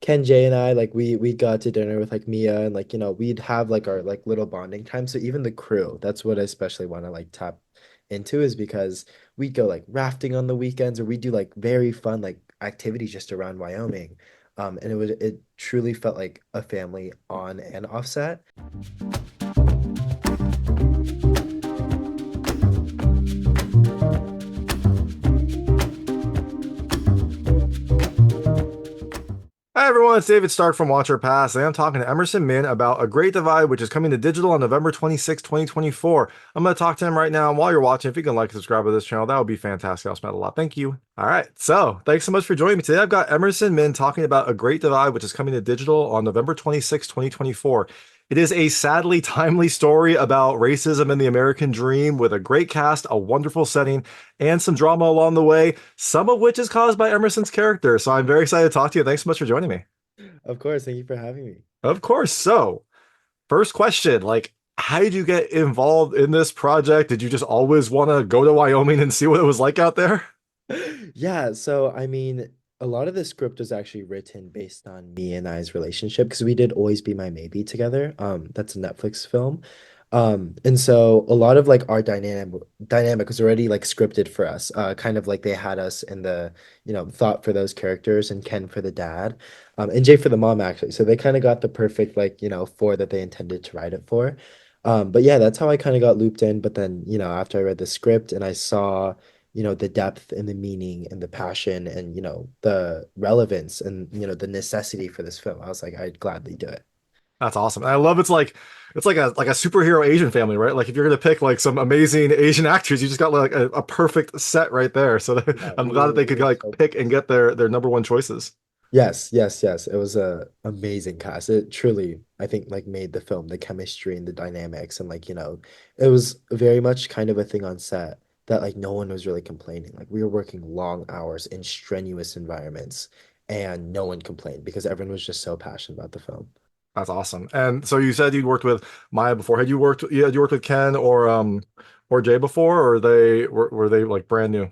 Ken, Jay, and I, like we'd go out to dinner with like Miya, and like we'd have like our like little bonding time. So even the crew, that's what I especially want to like tap into, is because we'd go like rafting on the weekends, or we do like very fun like activities just around Wyoming. And it truly felt like a family on and offset. Hi everyone, it's David Stark from Watcher Pass, and I'm talking to Emerson Min about A Great Divide, which is coming to digital on November 26, 2024. I'm going to talk to him right now, and while you're watching, if you can like and subscribe to this channel, that would be fantastic. I'll spend a lot. Thank you. All right, so thanks so much for joining me today. I've got Emerson Min talking about A Great Divide, which is coming to digital on November 26, 2024. It is a sadly timely story about racism and the American dream with a great cast, a wonderful setting, and some drama along the way, some of which is caused by Emerson's character. So I'm very excited to talk to you. Thanks so much for joining me. Of course, thank you for having me. Of course. So, first question, like, how did you get involved in this project? Did you just always want to go to Wyoming and see what it was like out there? Yeah, so I mean, a lot of the script was actually written based on me and I's relationship because we did Always Be My Maybe together. That's a Netflix film. And so a lot of like our dynamic was already like scripted for us. Kind of like they had us in the, thought for those characters, and Ken for the dad, and Jay for the mom actually. So they kind of got the perfect like, four that they intended to write it for. But yeah, that's how I kind of got looped in. But then, after I read the script and I saw the depth and the meaning and the passion and the relevance and the necessity for this film, I was like, I'd gladly do it. That's awesome. And I love it's like a superhero Asian family, right? Like if you're gonna pick like some amazing Asian actors, you just got like a perfect set right there. So Yeah, I'm we glad were that they we could were like so pick and get their number one choices. yes, yes, yes. It was a amazing cast. It truly, I think, like made the film, the chemistry and the dynamics, and like, it was very much kind of a thing on set that like no one was really complaining. Like we were working long hours in strenuous environments, and no one complained because everyone was just so passionate about the film. That's awesome. And so you said you worked with Maya before. Had you worked with Ken or Jay before, or were they like brand new?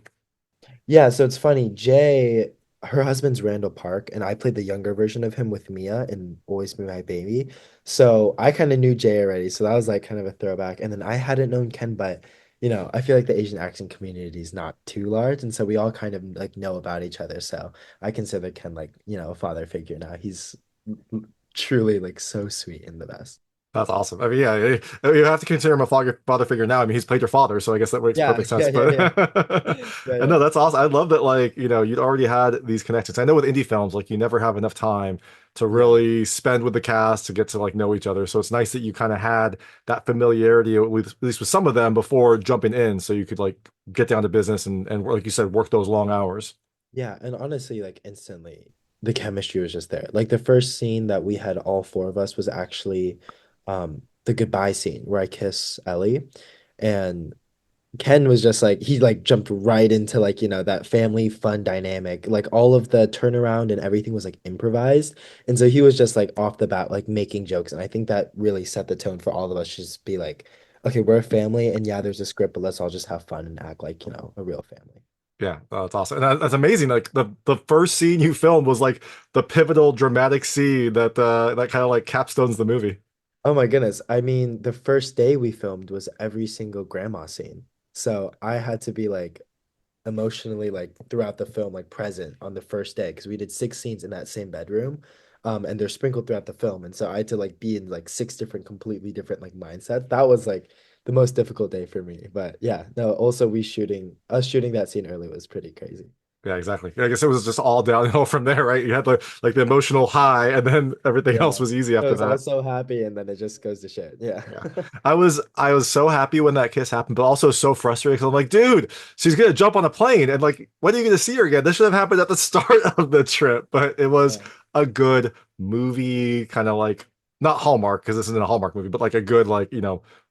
Yeah, so it's funny. Jay, her husband's Randall Park, and I played the younger version of him with Miya in Always Be My Baby. So I kind of knew Jay already. So that was like kind of a throwback. And then I hadn't known Ken, but I feel like the Asian accent community is not too large. And so we all kind of like know about each other. So I consider Ken like, a father figure now. He's truly like so sweet and the best. That's awesome. I mean, yeah, you have to consider him a father figure now. I mean, he's played your father, so I guess that makes Yeah, perfect sense. yeah, yeah, But yeah. Yeah, I know yeah. that's awesome. I love that, like, you'd already had these connections. I know with indie films, like, you never have enough time to Yeah. really spend with the cast to get to like know each other. So it's nice that you kind of had that familiarity with at least with some of them before jumping in, so you could like get down to business and like you said, work those long hours. Yeah, and honestly, like instantly, the chemistry was just there. Like the first scene that we had all four of us was actually the goodbye scene where I kiss Ellie. And Ken was just like he like jumped right into like, that family fun dynamic. Like all of the turnaround and everything was like improvised. And so he was just like off the bat, like making jokes. And I think that really set the tone for all of us to just be like, okay, we're a family and yeah, there's a script, but let's all just have fun and act like, a real family. Yeah, that's awesome. And that's amazing. Like the first scene you filmed was like the pivotal dramatic scene that kind of like capstones the movie. Oh my goodness. I mean, the first day we filmed was every single grandma scene. So I had to be like emotionally like throughout the film like present on the first day because we did six scenes in that same bedroom. And they're sprinkled throughout the film. And so I had to like be in like six different completely different like mindsets. That was like the most difficult day for me. But yeah, no, also we shooting us shooting that scene early was pretty crazy. Yeah, exactly. I guess it was just all downhill from there, right? You had the emotional high, and then everything else Yeah. was easy I after was all that. so happy and then it just goes to shit. Yeah. Yeah. I was so happy when that kiss happened, but also so frustrated because I'm like, dude, she's gonna jump on a plane, and like, when are you gonna see her again? This should have happened at the start of the trip, but it was Yeah. a good movie, kind of like not Hallmark because this isn't a Hallmark movie, but like a good like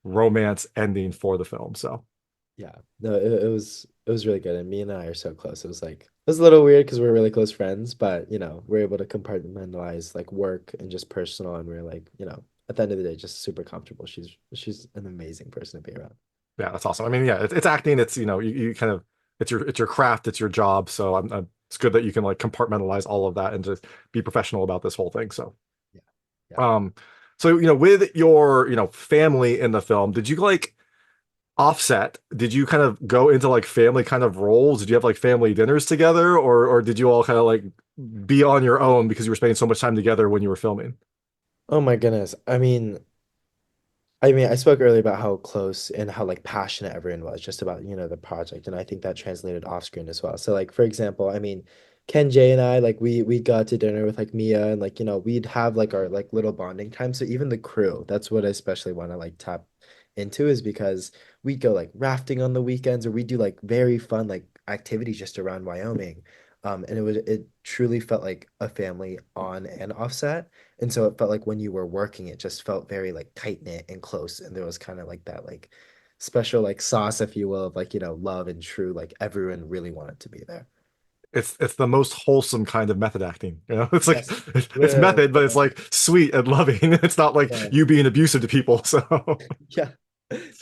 romance ending for the film. So Yeah, no, it was really good, and me and I are so close. It was like it was a little weird because we're really close friends, but we're able to compartmentalize like work and just personal, and we're like, at the end of the day, just super comfortable. She's an amazing person to be around. yeah, that's awesome. I mean, yeah, it's acting. It's you kind of it's your craft, it's your job. So I'm it's good that you can like compartmentalize all of that and just be professional about this whole thing. So, Yeah. Yeah. um, so with your family in the film, did you like offset? Did you kind of go into like family kind of roles? Did you have like family dinners together, or did you all kind of like be on your own because you were spending so much time together when you were filming? Oh my goodness. I spoke earlier about how close and how like passionate everyone was just about, the project. And I think that translated off screen as well. So like for example, Ken Jay and I, like we got to dinner with like Miya and like, we'd have like our like little bonding time. So even the crew, that's what I especially want to like tap into is because we'd go like rafting on the weekends or we do like very fun like activities just around Wyoming. And it truly felt like a family on and offset. And so it felt like when you were working, it just felt very like tight knit and close. And there was kind of like that like special like sauce, if you will, of like, love and true, like everyone really wanted to be there. It's the most wholesome kind of method acting. It's like Yes. it's Literally. method, but it's like sweet and loving. It's not like Yeah. you being abusive to people. So, Yeah.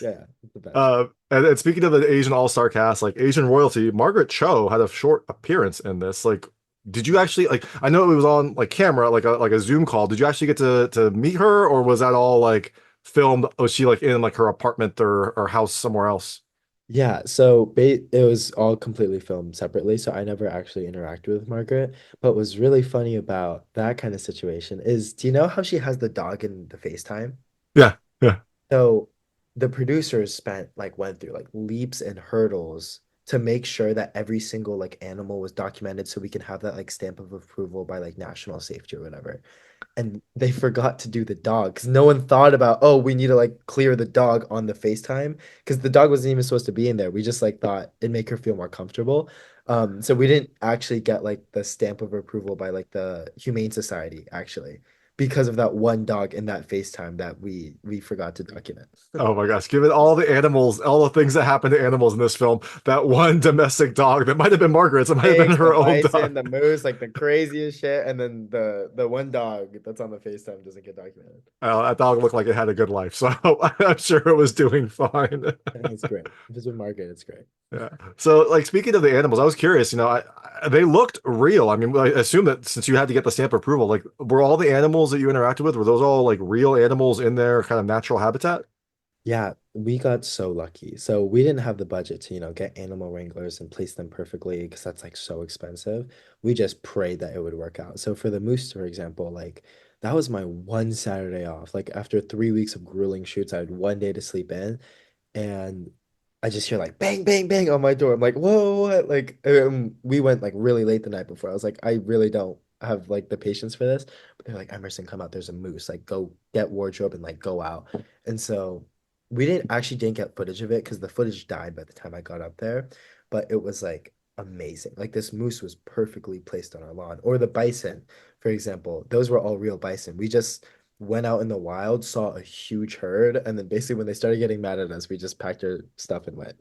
Yeah. It's the best. and speaking of the Asian all-star cast, like Asian royalty, Margaret Cho had a short appearance in this. Like, did you Yeah. actually like? I know it was on like camera, like a Zoom call. Did you actually get to meet her, or was that all like filmed? Was she like in like her apartment or house somewhere else? Yeah, so it was all completely filmed separately, so I never actually interacted with Margaret. But what's really funny about that kind of situation is, do you know how she has the dog in the FaceTime? Yeah, yeah. So the producers went through like leaps and hurdles to make sure that every single like animal was documented so we can have that like stamp of approval by like national safety or whatever. And they forgot to do the dog because no one thought about, oh, we need to like clear the dog on the FaceTime because the dog wasn't even supposed to be in there. We just like thought it'd make her feel more comfortable. So we didn't actually get like the stamp of approval by like the Humane Society actually because of that one dog in that FaceTime that we forgot to document. Oh my gosh, given all the animals, all the things that happen to animals in this film, that one domestic dog that might have been Margaret's, it might have been Pigs, the her own bison, dog. the moose, like the craziest shit, and then the one dog that's on the FaceTime doesn't get documented. That dog looked like it had a good life, so I'm sure it was doing fine. It's great. If it's with Margaret, it's great. Yeah. So, like speaking of the animals, I was curious. They looked real. I mean, I assume that since you had to get the stamp approval, like, were all the animals that you interacted with, were those all like real animals in their kind of natural habitat? Yeah, we got so lucky. So we didn't have the budget to, get animal wranglers and place them perfectly because that's like so expensive. We just prayed that it would work out. So for the moose, for example, like that was my one Saturday off. Like after 3 weeks of grueling shoots, I had one day to sleep in. And I just hear like bang, bang, bang on my door. I'm like, whoa, what? Like, we went like really late the night before. I was like, I really don't have like the patience for this. But they're like, Emerson, come out. There's a moose. Like, go get wardrobe and like go out. And so we didn't get footage of it because the footage died by the time I got up there. But it was like amazing. Like this moose was perfectly placed on our lawn. Or the bison, for example, those were all real bison. We just went out in the wild, saw a huge herd, and then basically when they started getting mad at us, we just packed our stuff and went.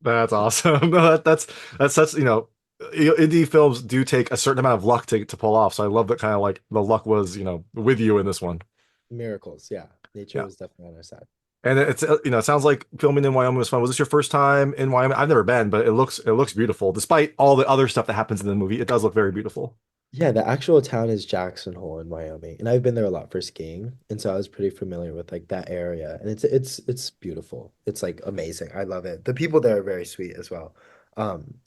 That's awesome. No, that's such, indie films do take a certain amount of luck to pull off. So I love that kind of like the luck was, with you in this one. Miracles, yeah. Nature Yeah. was definitely on our side. And it's it sounds like filming in Wyoming was fun. Was this your first time in Wyoming? I've never been, but it looks beautiful. Despite all the other stuff that happens in the movie, it does look very beautiful. Yeah, the actual town is Jackson Hole in Wyoming, and I've been there a lot for skiing, and so I was pretty familiar with like that area, and it's beautiful. It's like amazing. I love it. The people there are very sweet as well.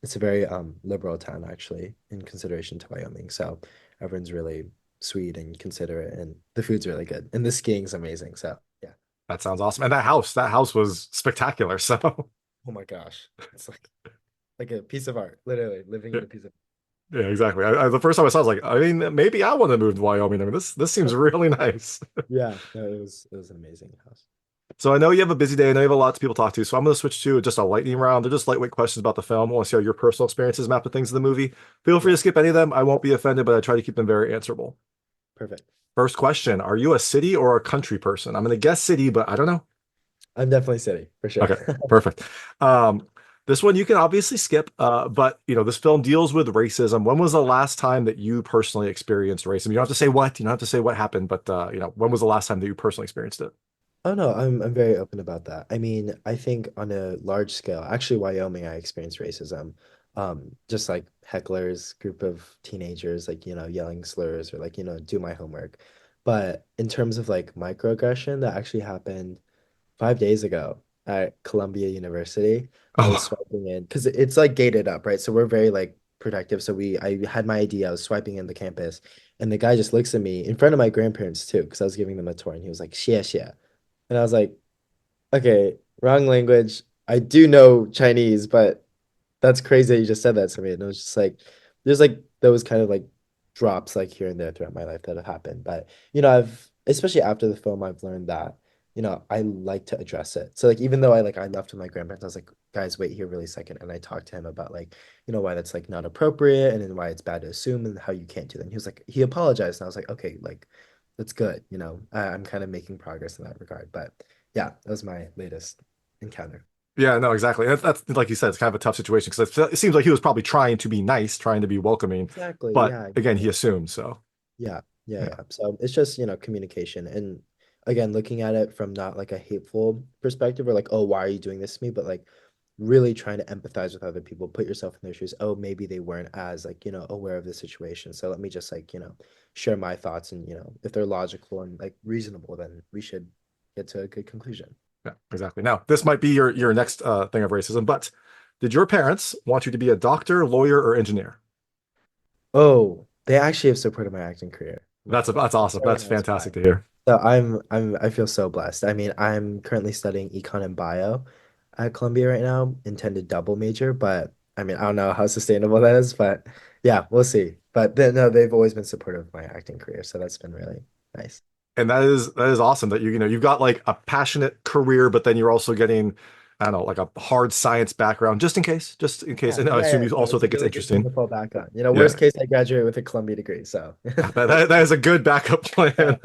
It's a very liberal town actually in consideration to Wyoming, so everyone's really sweet and considerate, and the food's really good, and the skiing's amazing. So yeah. That sounds awesome. And that house was spectacular. So Oh my gosh, it's like a piece of art, literally living in a piece of. yeah, exactly. The first time I saw, it, I was like, I mean, maybe I want to move to Wyoming. I mean, this seems really nice. Yeah, no, it was an amazing house. So I know you have a busy day. I know you have a lot of people to talk to. So I'm going to switch to just a lightning round. They're just lightweight questions about the film. I want to see how your personal experiences map to things in the movie. Feel free Yeah, to skip any of them. I won't be offended, but I try to keep them very answerable. perfect. First question: are you a city or a country person? I'm going to guess city, but I don't know. I'm definitely city for sure. Okay, perfect. Um, this one you can obviously skip, but this film deals with racism. When was the last time that you personally experienced racism? You don't have to say what, you don't have to say what happened, but when was the last time that you personally experienced it? Oh no, I'm very open about that. I mean, I think on a large scale, actually Wyoming, I experienced racism. just like hecklers, group of teenagers, like, yelling slurs or like, do my homework. But in terms of like microaggression, that actually happened 5 days ago at Columbia University. I was Oh, swiping in because it's like gated up, right? So we're very like protective. So I had my ID, I was swiping in the campus, and the guy just looks at me in front of my grandparents too, because I was giving them a tour, and he was like, "Xie xie," and I was like, "Okay, wrong language. I do know Chinese, but." That's crazy that you just said that to me. And it was just like there's like those kind of like drops like here and there throughout my life that have happened. But I've especially after the film, I've learned that, I like to address it. So like even though I left with my grandparents, I was like, guys, wait here really a second. And I talked to him about like, why that's like not appropriate and then why it's bad to assume and how you can't do that. And he was like, he apologized. And I was like, okay, like that's good. I'm kind of making progress in that regard. But yeah, that was my latest encounter. yeah, no, exactly. That's like you said, it's kind of a tough situation because it seems like he was probably trying to be nice, trying to be welcoming, Exactly. but Yeah, again, he exactly. assumed. So Yeah, yeah, yeah, yeah. So it's just, communication. And again, looking at it from not like a hateful perspective or like, oh, why are you doing this to me? But like really trying to empathize with other people, put yourself in their shoes. Oh, maybe they weren't as like, aware of the situation. So let me just like, share my thoughts and, if they're logical and like reasonable, then we should get to a good conclusion. yeah, exactly. Now, this might be your next thing of racism, but did your parents want you to be a doctor, lawyer, or engineer? Oh, they actually have supported my acting career. That's Since awesome. when That's I was fantastic five. to hear. So I feel so blessed. I mean, I'm currently studying econ and bio at Columbia right now, intended double major, but I mean, I don't know how sustainable that is, but yeah, we'll see. But no, they've always been supportive of my acting career, so that's been really nice. And that is awesome that you've got like a passionate career, but then you're also getting, I don't know, like a hard science background, just in case. Yeah, And I yeah, assume yeah. you No, also it's a think it's really good thing interesting. to fall back on. Yeah. Worst case, I graduate with a Columbia degree, so That is a good backup yeah. plan.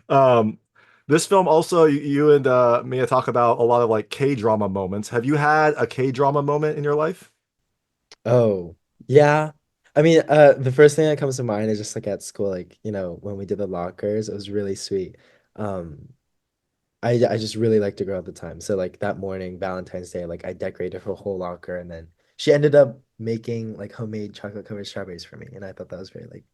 Um, this film also, you and Mia talk about a lot of like K-drama moments. Have you had a K-drama moment in your life? Oh, yeah. I mean, the first thing that comes to mind is just like at school, like, when we did the lockers, it was really sweet. Um, I just really liked a girl at the time. So like that morning, Valentine's Day, like I decorated her whole locker and then she ended up making like homemade chocolate covered strawberries for me. And I thought that was very like,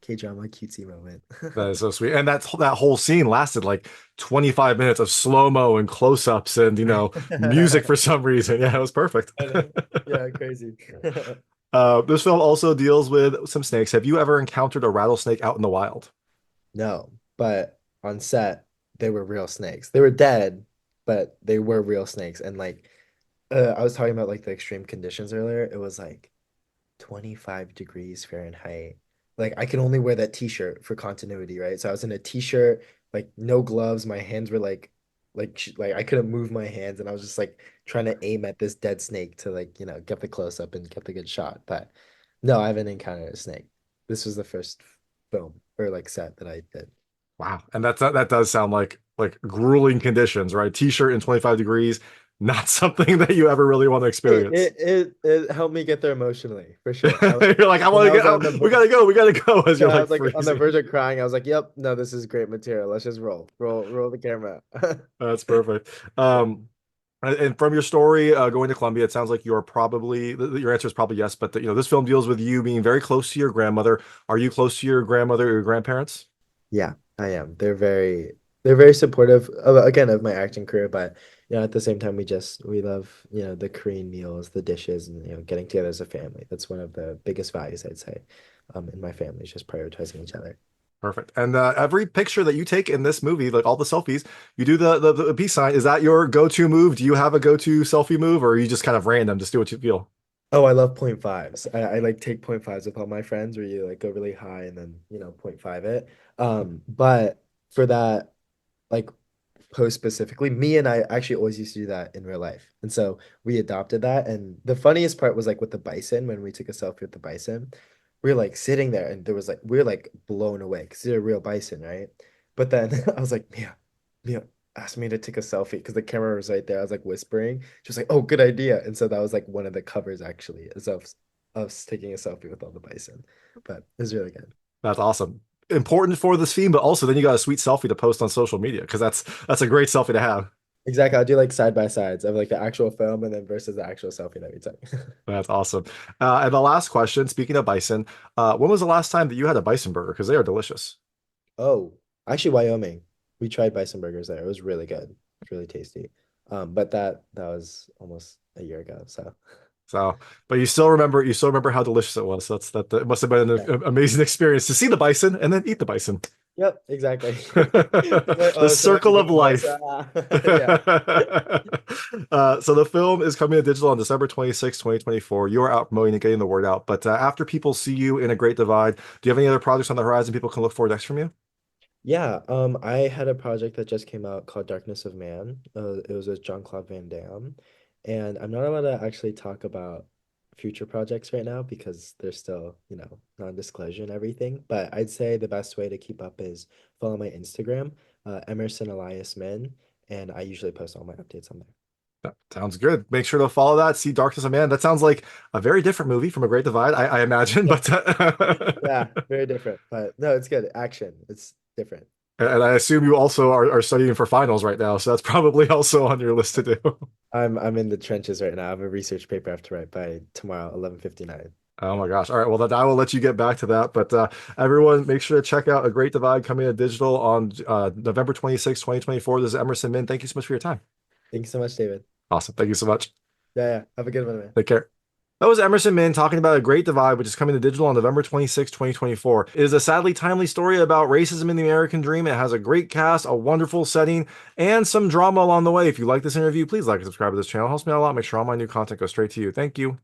K-drama cutesy moment. That is so sweet. And that whole scene lasted like 25 minutes of slow-mo and close-ups and music for some reason. Yeah, it was perfect. I know. Yeah, crazy. This film also deals with some snakes. Have you ever encountered a rattlesnake out in the wild? No, but on set, they were real snakes. They were dead, but they were real snakes. And like I was talking about like the extreme conditions earlier. It was like 25 degrees Fahrenheit. Like I could only wear that t-shirt for continuity, right? So I was in a t-shirt, like no gloves. My hands were like I couldn't move my hands and I was just like trying to aim at this dead snake to like, get the close up and get the good shot. But no, I haven't encountered a snake. This was the first film or like set that I did. Wow. And that does sound like grueling conditions, right? T-shirt in 25 degrees, not something that you ever really want to It, experience. it it it helped me get there emotionally, for sure. You're like, I want When to I was get on out. the We gotta go as you're I like was like on the freezing. verge of crying. I was like, "Yep, no, this is great material. Let's just roll the camera." That's perfect. Yeah. And from your story going to Columbia, it sounds like you're probably your answer is probably yes, but this film deals with you being very close to your grandmother. Are you close to your grandmother or your grandparents? Yeah, I am. They're very supportive of again of my acting career, but at the same time we love, the Korean meals, the dishes, and getting together as a family. That's one of the biggest values I'd say in my family is just prioritizing each other. Perfect. And every picture that you take in this movie, like all the selfies, you do the peace sign. Is that your go-to move? Do you have a go-to selfie move, or are you just kind of random, just do what you feel? Oh, I love point fives. I like take point fives with all my friends where you like go really high and then, point five it. But for that like post specifically, me and I actually always used to do that in real life. And so we adopted that. And the funniest part was like with the bison, when we took a selfie with the bison, we were like sitting there and there was like, we were like blown away because they're a real bison, right? But then I was like, Mia asked me to take a selfie because the camera was right there. I was like whispering. She was like, oh, good idea. And so that was like one of the covers actually, is of us taking a selfie with all the bison. But it was really good. That's awesome. Important for this theme, but also then you got a sweet selfie to post on social media because that's a great selfie to have. Exactly. I'll do like side by sides of like the actual film and then versus the actual selfie that we took. That's awesome. And the last question, speaking of bison, when was the last time that you had a bison burger? Because they are delicious. Oh, actually, Wyoming. We tried bison burgers there. It was really good. It's really tasty. But that was almost a year ago. So So, but you still remember how delicious it was. That it must have been yeah. an amazing experience to see the bison and then eat the bison. Yep, exactly. Like, The oh, so let me circle get of the bison. life. Yeah. So the film is coming to digital on December 26, 2024. You are out promoting and getting the word out. But after people see you in A Great Divide, do you have any other projects on the horizon people can look for next from you? Yeah, I had a project that just came out called Darkness of Man. It was with Jean-Claude Van Damme, and I'm not allowed to actually talk about future projects right now because they're still, non-disclosure and everything. But I'd say the best way to keep up is follow my Instagram, Emerson Elias Min, and I usually post all my updates on there. That sounds good. Make sure to follow that. See Darkness of Man. That sounds like a very different movie from A Great Divide, I imagine. But Yeah, very different, but no, it's good. Action, it's different. and I assume you also are studying for finals right now, so that's probably also on your list to do. I'm in the trenches right now. I have a research paper I have to write by tomorrow, 11:59. Oh my gosh. All right. Well, then I will let you get back to that. But everyone, make sure to check out A Great Divide coming to digital on November 26, 2024. This is Emerson Min. Thank you so much for your time. Thank you so much, David. Awesome. Thank you so much. Yeah, yeah. Have a good one, man. Take care. That was Emerson Min talking about A Great Divide, which is coming to digital on November 26, 2024. It is a sadly timely story about racism in the American dream. It has a great cast, a wonderful setting, and some drama along the way. If you like this interview, please like and subscribe to this channel. It helps me out a lot. Make sure all my new content goes straight to you. Thank you.